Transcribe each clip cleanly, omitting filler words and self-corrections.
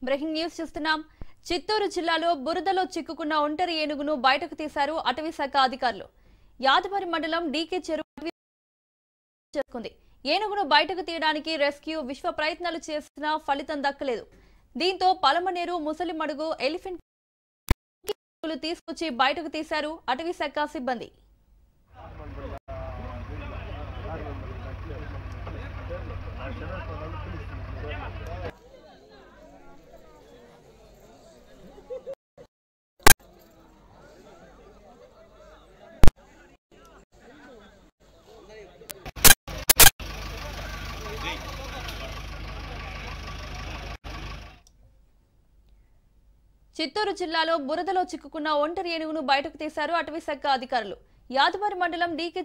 Breaking news చూస్తున్నాం. చిత్తూరు జిల్లాలో బురదలో చిక్కుకున్న ఒంటరి ఏనుగును బయటకు తీశారు అటవీ శాఖ అధికారులు. యాదమరి మండలం డీకే చెరువు చేసుకుంది. ఏనుగును బయటకు తీయడానికి రెస్క్యూ విశ్వ ప్రయత్నాలు చేసినా ఫలితం దక్కలేదు. దీంతో పలమనేరు, ముసలిమడుగు ఎలిఫెంట్ తీసుకొచ్చి బయటకు తీశారు అటవీ శాఖ సిబ్బంది. చిత్తూరు జిల్లాలో బురదలో చిక్కుకున్న ఒంటరి ఏనుగును బయటకు తీశారు అటవీ శాఖ అధికారులు. యాదమరి మండలం డీకే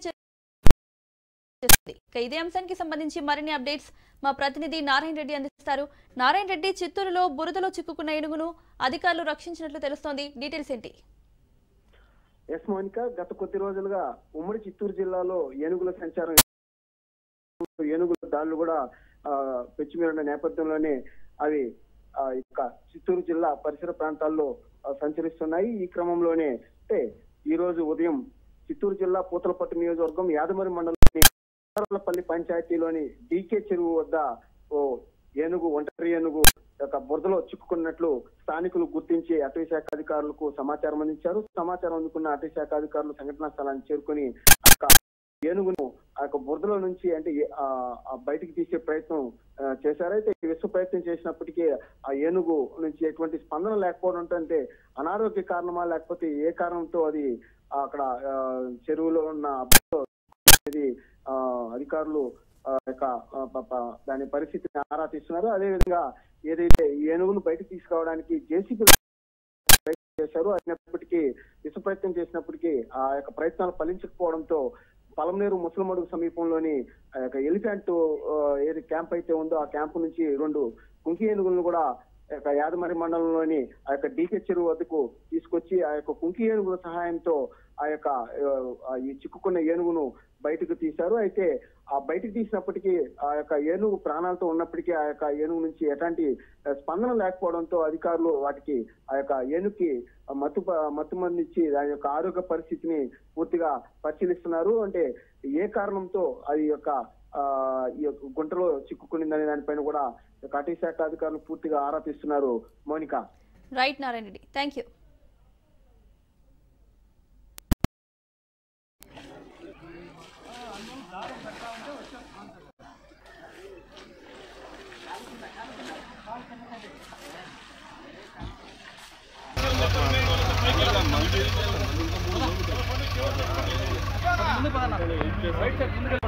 ఇదే అంశానికి సంబంధించి మరిన్ని అప్డేట్స్ మా ప్రతినిధి నారాయణ రెడ్డి అందిస్తారు. నారాయణ రెడ్డి, చిత్తూరులో బురదలో చిక్కుకున్న ఏనుగును అధికారులు రక్షించినట్లు తెలుస్తోంది. డీటెయిల్స్ ఏంటి? ఎస్ మోనిక, గత కొద్ది రోజులుగా ఉమ్మడి చిత్తూరు జిల్లాలో ఏనుగుల సంచారం, ఏనుగుల దాడులు కూడా పెచ్చిమీరిన నేపథ్యంలోనే అవి చిత్తూరు జిల్లా పరిసర ప్రాంతాల్లో సంచరిస్తున్నాయి. ఈ క్రమంలోనే ఈ రోజు ఉదయం చిత్తూరు జిల్లా పూతలపట్టు నియోజకవర్గం యాదమరి మండలంలోని పంచాయతీలోని డీకే చెరువు వద్ద ఓ ఏనుగు, ఒంటరి ఏనుగు బురదలో చిక్కుకున్నట్లు స్థానికులు గుర్తించి అటవీ శాఖ అధికారులకు సమాచారం అందించారు. సమాచారం అందుకున్న అటవీ శాఖ అధికారులు సంఘటనా స్థలాన్ని చేరుకుని ఏనుగును బురదలో నుంచి బయటికి తీసే ప్రయత్నం చేశారు. అయితే విశ్వ ప్రయత్నం చేసినప్పటికీ ఆ ఏనుగు నుంచి ఎటువంటి స్పందన లేకపోవడంతో, అంటే అనారోగ్య కారణమా లేకపోతే ఏ కారణంతో అది అక్కడ చెరువులో ఉన్న అధికారులు దాని పరిస్థితిని ఆరా తీస్తున్నారు. అదేవిధంగా ఏదైతే ఈ ఏనుగును బయటకు తీసుకురావడానికి జేసీబీ చేశారు, అయినప్పటికీ విశ్వ ప్రయత్నం చేసినప్పటికీ ఆ యొక్క ప్రయత్నాలు ఫలించకపోవడంతో పలమనేరు, ముసలిమడుగు సమీపంలోని ఎలిఫెంట్ ఏది క్యాంప్ అయితే ఉందో ఆ క్యాంపు నుంచి 2 కుంకి ఏనుగులను కూడా యాదమరి మండలంలోని ఆ యొక్క డీకే చెరువు వద్దకు తీసుకొచ్చి ఆ యొక్క కుంకి ఏనుగుల సహాయంతో ఆ యొక్క ఈ చిక్కుకున్న ఏనుగును బయటకు తీశారు. అయితే ఆ బయటకు తీసినప్పటికీ ఆ యొక్క ఏనుగు ప్రాణాలతో ఉన్నప్పటికీ ఆ యొక్క ఏనుగు నుంచి ఎలాంటి స్పందన లేకపోవడంతో అధికారులు వాటికి ఆ యొక్క ఏనుగుకి మత్తు మందిచ్చి దాని యొక్క ఆరోగ్య పరిస్థితిని పూర్తిగా పరిశీలిస్తున్నారు. అంటే ఏ కారణంతో అది యొక్క ఈ యొక్క గుంటలో చిక్కుకునిందనే దానిపైన కూడా అటవీ శాఖ అధికారులు పూర్తిగా ఆరా తీస్తున్నారు. Monika. Right Narayana Reddy, thank you. ముందు